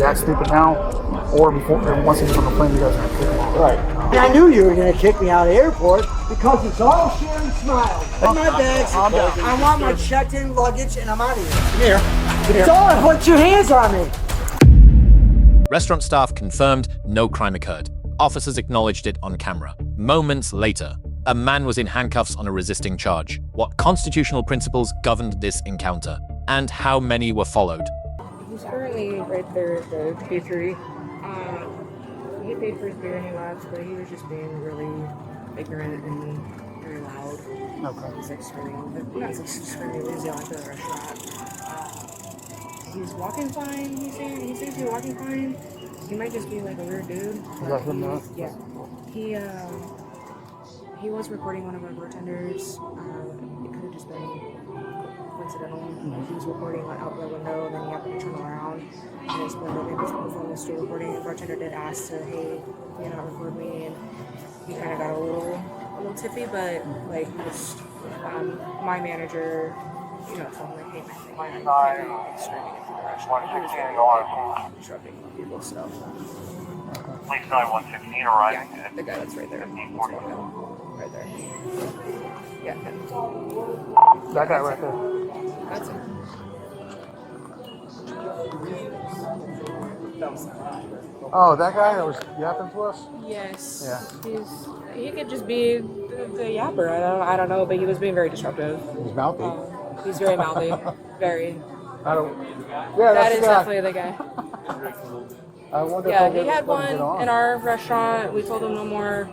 That stupid now, or before, once he gets on the plane, you guys are going to kick him off. Right. And I knew you were going to kick me out of the airport because it's all sharing smiles. In my bags, I want my checked-in luggage, and I'm out of here. Come here. Come here. Don't put your hands on me. Restaurant staff confirmed no crime occurred. Officers acknowledged it on camera. Moments later, a man was in handcuffs on a resisting charge. What constitutional principles governed this encounter? And how many were followed? He's currently right there at the bakery. He paid for his beer and he left, but he was just being really ignorant and very loud. Okay. He's like screaming. Not screaming, he was yelling to the restaurant. He's walking fine, he seems to be walking fine. He might just be like a weird dude. Is that him now? Yeah. He was recording one of our bartenders. It could have just been coincidental. He was recording out the window, and then he happened to turn around, and his phone was still recording. The bartender did ask to, hey, you know, record me, and he kind of got a little tiffy, but like just my manager, you know, told him like, hey, man, like screaming into the restaurant. He was very disrupting people, so. Please 9115 arriving. Yeah, the guy that's right there. Right there. Yeah, him. That guy right there. That's him. Oh, that guy that was yapping to us? Yes. Yeah. He could just be the yapper. I don't know, but he was being very disruptive. He's mouthy. He's very mouthy. Very. I don't. Yeah, That that's is the guy. definitely the guy. I wonder Yeah, if he had one on. in our restaurant. We told him no more.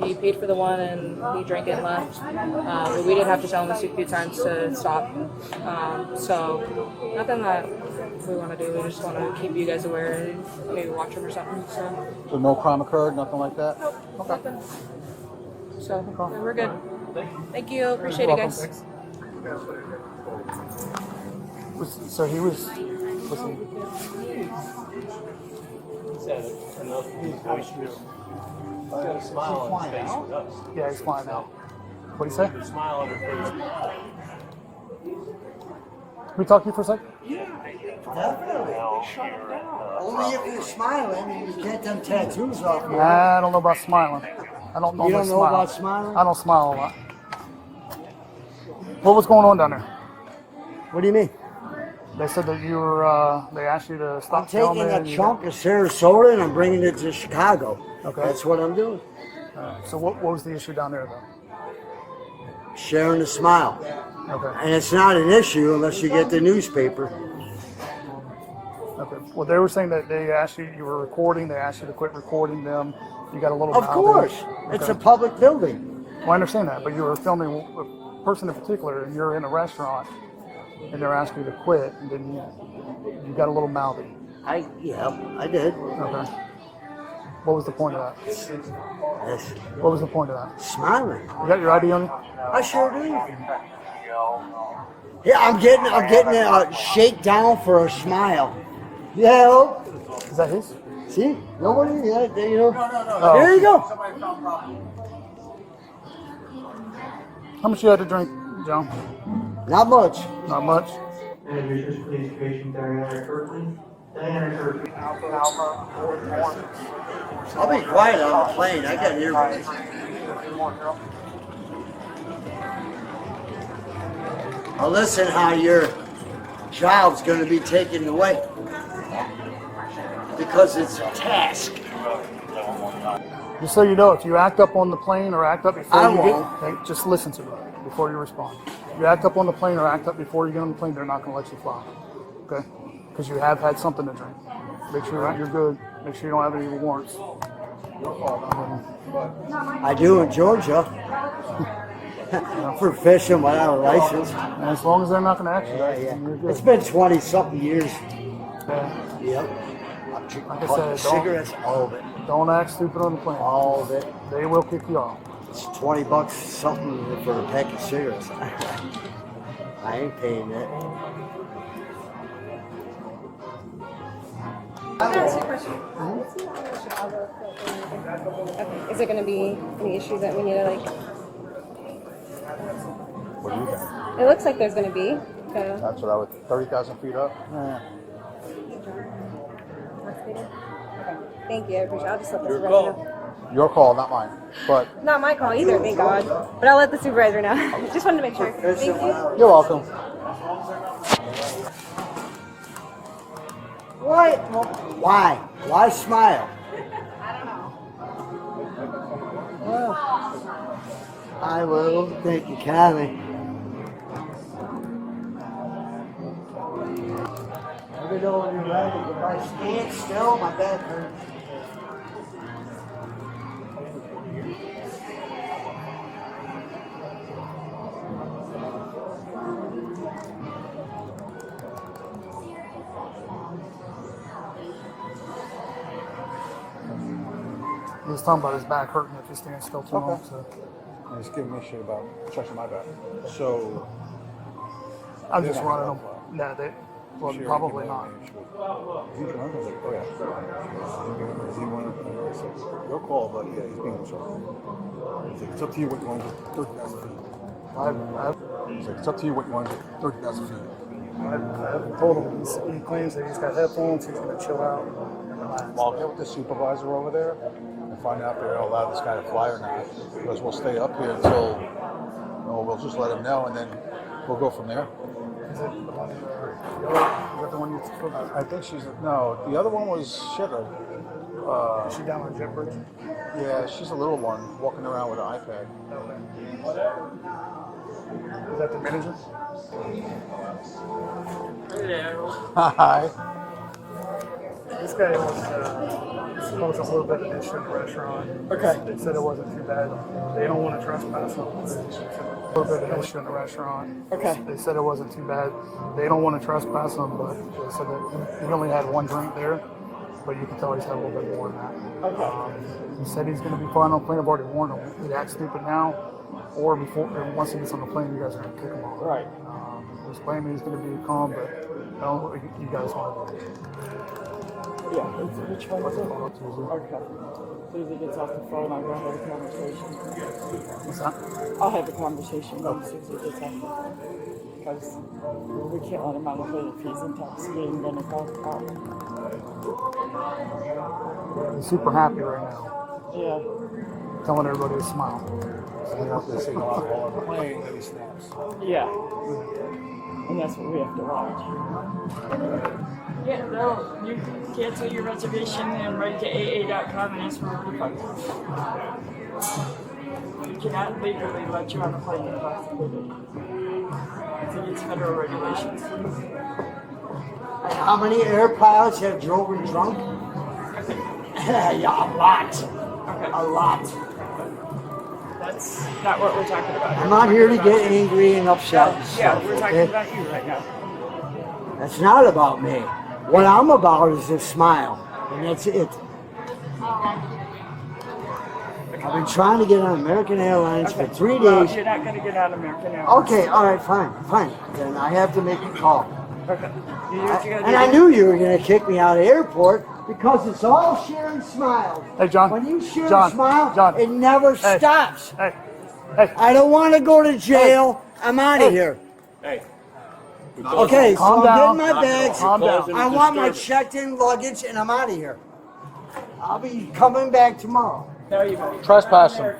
He paid for the one and he drank it and left. But we did have to tell him a few times to stop. So nothing that we want to do. We just want to keep you guys aware and maybe watch him or something. So no crime occurred, nothing like that? Nope, nothing. So yeah, we're good. Thank you. Appreciate it, guys. So he was he? He's got a smile on his face with us. Yeah, he's flying out. What'd he say? A smile on her face. Can we talk to you for a sec? Definitely. Only if you're smiling and you get them tattoos off you. I don't know about smiling. I don't You normally don't know smile. about smiling? I don't smile a lot. What was going on down there? What do you mean? They said that you were, they asked you to I'm stop taking filming. a chunk of Sarasota and I'm bringing it to Chicago. Okay. That's what I'm doing. So what was the issue down there though? Sharing a smile. Okay. And it's not an issue unless you get the newspaper. Okay. Well, they were saying that they asked you, you were recording, they asked you to quit recording them. You got a little Of mouthy. course. It's a public building. Well, I understand that, but you were filming a person in particular, and you're in a restaurant, and they're asking you to quit, and then you got a little mouthy. Yeah, I did. Okay. What was the point of that? Yes. What was the point of that? Smiling. You got your ID on you? I sure do. Yeah, I'm getting a shakedown for a smile. Yeah. Is that his? See? Nobody, yeah, you know. Oh. There you go. How much you had to drink, John? Not much. Not much. I'll be quiet on the plane. I got earbuds. Well, listen how your job's going to be taken away. Because it's a task. Just so you know, if you act up on the plane or act up before I you won't. get, just listen to me before you respond. If you act up on the plane or act up before you get on the plane, they're not going to let you fly. Okay? Because you have had something to drink. Make sure you're good. Make sure you don't have any warrants. I do in Georgia. For fishing without a license. And as long as they're not going to extradite you, you're good. It's been 20-something years. Yeah. Yep. Like I said, Cigarettes, all of it. don't act stupid on the plane. All of it. They will kick you off. It's $20 something for a pack of cigarettes. I ain't paying that. Okay. Is it going to be any issues that we need to like? What do you got? It looks like there's going to be. That's what I would, 30,000 feet up? investigator? Okay. Thank you. I appreciate it. I'll just let the Your supervisor know. call. Your call, not mine. But Not my call either, thank God. But I'll let the supervisor know. Just wanted to make sure. Thank you. you're welcome. What? Why? Why smile? Well, I will. Thank you, kindly. Let me know when you're ready. If I stand still, my back hurts. He was talking about his back hurting if he stands still too long. So He's giving me shit about touching my back. So I'm they're just not running gonna them. help. Nah, they well, Sure, probably you not. can Is he drunk? I was like, oh yeah. Is he one of the your call, but yeah, he's being himself. He's like, it's up to you what you want to do. 30,000 feet. He's like, it's up to you what you want to do. 30,000 feet. I've told him he claims that he's got headphones. He's going to chill out and relax. Well, I'll get with the supervisor over there and find out if they're going to allow this guy to fly or not. Because we'll stay up here until, we'll just let him know and then we'll go from there. Is it the one? Is that the one you took? I think she's, no, the other one was shit. Is she down on Jet Bridge? Yeah, she's a little one walking around with an iPad. Is that the manager? Hi. This guy was caused a little bit of an issue in the restaurant. Okay. They said it wasn't too bad. They don't want to trespass him. A little bit of an issue in the restaurant. Okay. They said it wasn't too bad. They don't want to trespass him, but they said that he only had one drink there. But you can tell he's had a little bit more than that. Okay. He said he's going to be flying on the plane. I've already warned him. He act stupid now, or before, or once he gets on the plane, you guys are going to kick him off. Right. He's claiming he's going to be calm, but I don't know what you guys want to do. Yeah. Which one is it? Okay. Okay. As soon as he gets off the phone, I'll go have a conversation. What's that? I'll have a conversation with him as soon as he gets off the phone. Because we can't let him out of it if he's intoxicated, then it's our problem. He's super happy right now, Yeah. telling everybody to smile. So they have to signal out while on the plane that he snaps. Yeah. And that's what we have to watch. Yeah, no, you cancel your reservation and write to AA.com and ask for a refund. We cannot legally let you on the plane intoxicated. I think it's federal regulations. How many air pilots have driven drunk? Yeah, a lot. Okay. A lot. That's not what we're talking about. I'm not here to get angry and upset. and Yeah, stuff, we're talking okay? about you right now. That's not about me. What I'm about is a smile, and that's it. I've been trying to get on American Airlines for 3 Well, days. you're not going to get on American Airlines. Okay, all right, fine. Then I have to make a call. Okay. You do what you gotta And do. I knew you were going to kick me out of the airport because it's all sharing smiles. Hey, John. When you share John. a smile, John. it never Hey. stops. Hey, I don't want to go to jail. I'm out of here. Hey. Okay, so Calm I'm down. getting my bags. Calm down. I want my checked-in luggage, and I'm out of here. I'll be coming back tomorrow. No, you won't. Trespass him.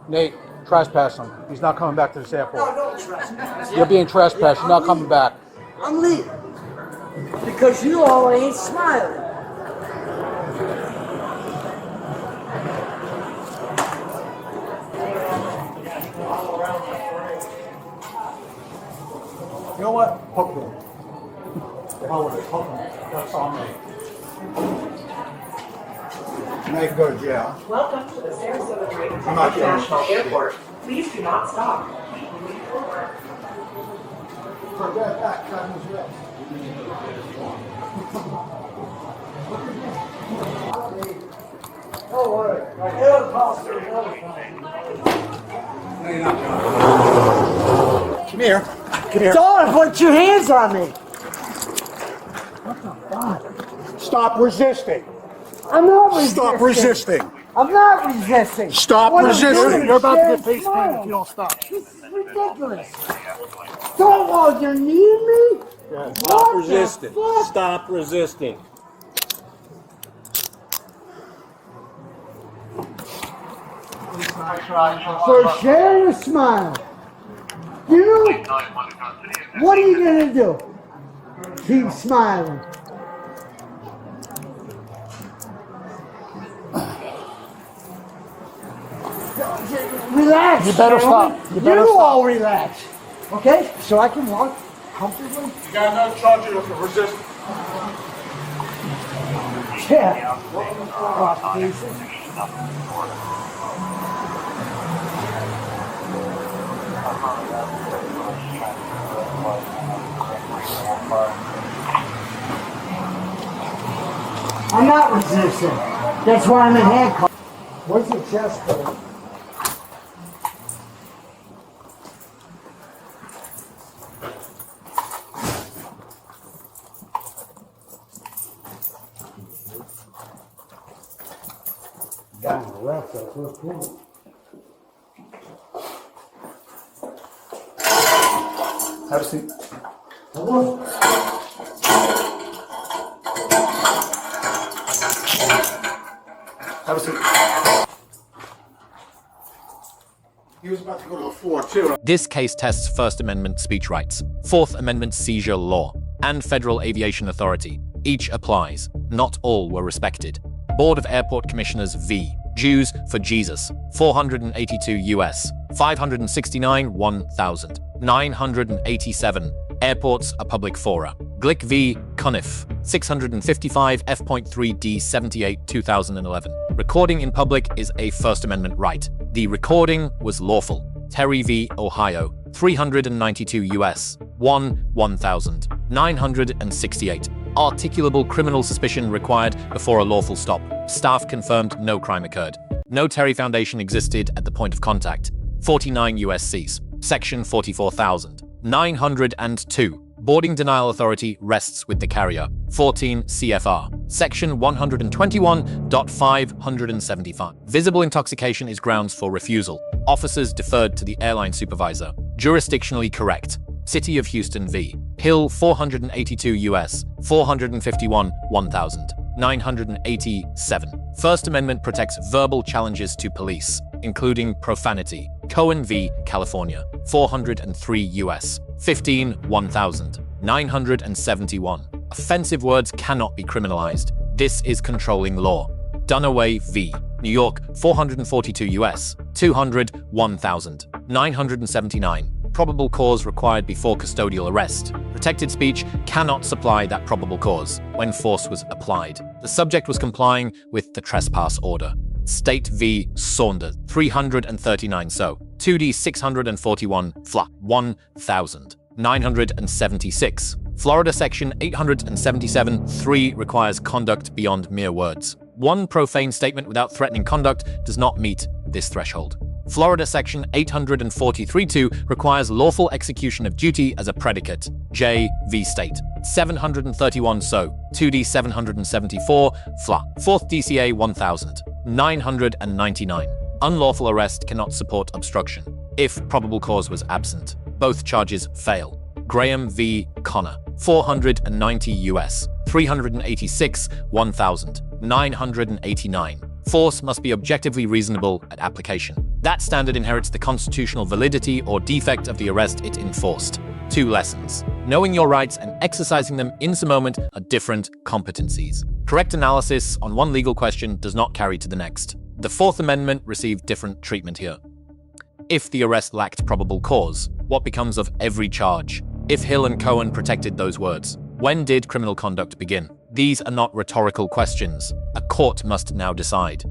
Nate, trespass him. He's not coming back to this No, airport. don't trespass. You're being trespassed. You're not coming back. I'm leaving. Because you all ain't smiling. You know what? Hook him. The hell with it. Hook him. That's on me. Now you can go to jail. Welcome to the Sarasota-Bradenton I'm not doing International shit. Airport. Please do not stop. Forget that. Cut his wrist. Don't worry. It'll cost her another No, you're not going. Come here. Come here. Don't put your hands on me. Stop resisting. I'm not resisting. Stop resisting. I'm not resisting. Stop What I'm resisting. doing you're is about to sharing get face painted if you smiles. don't stop. This is ridiculous. Don't want you need me? Stop What the resisting. fuck? Stop resisting. For sharing a smile. You know, what are you gonna do? Keep smiling. Relax. You better gentlemen. stop. You better You stop. all relax. Okay? So I can walk comfortably? You got another charge you for resisting. Yeah. Provocation. I'm not resisting. That's why I'm in handcuffs. What's your chest code? Down the left, that's what's cool. Have a seat. Hello? Have a seat. He was about to go to the floor, too. This case tests First Amendment speech rights, Fourth Amendment seizure law, and Federal Aviation Authority. Each applies. Not all were respected. Board of Airport Commissioners v. Jews for Jesus, 482 US, 569 1,987. Airports are public fora. Glick v. Cuniff, 655 F.3D 78 2011. Recording in public is a First Amendment right. The recording was lawful. Terry v. Ohio, 392 US, 1,968. Articulable criminal suspicion required before a lawful stop. Staff confirmed no crime occurred. No Terry Foundation existed at the point of contact. 49 USCs. Section 44,902. Boarding denial authority rests with the carrier. 14 CFR. Section 121.575. Visible intoxication is grounds for refusal. Officers deferred to the airline supervisor. Jurisdictionally correct. City of Houston v. Hill 482 US, 451 1,987. First Amendment protects verbal challenges to police, including profanity. Cohen v. California, 403 US, 15 1,971. Offensive words cannot be criminalized. This is controlling law. Dunaway v. New York, 442 US, 200 1,979. Probable cause required before custodial arrest. Protected speech cannot supply that probable cause when force was applied. The subject was complying with the trespass order. State v. Saunders, 339 so. 2D 641 FLA 1,976. Florida Section 877(3) requires conduct beyond mere words. One profane statement without threatening conduct does not meet this threshold. Florida Section 843(2) requires lawful execution of duty as a predicate. J v. State. 731 so. 2D 774 FLA. 4th DCA 1,999. Unlawful arrest cannot support obstruction if probable cause was absent. Both charges fail. Graham v. Connor. 490 US. 386 1,989. Force must be objectively reasonable at application. That standard inherits the constitutional validity or defect of the arrest it enforced. 2 lessons. Knowing your rights and exercising them in the moment are different competencies. Correct analysis on one legal question does not carry to the next. The Fourth Amendment received different treatment here. If the arrest lacked probable cause, what becomes of every charge? If Hill and Cohen protected those words, when did criminal conduct begin? These are not rhetorical questions. A court must now decide.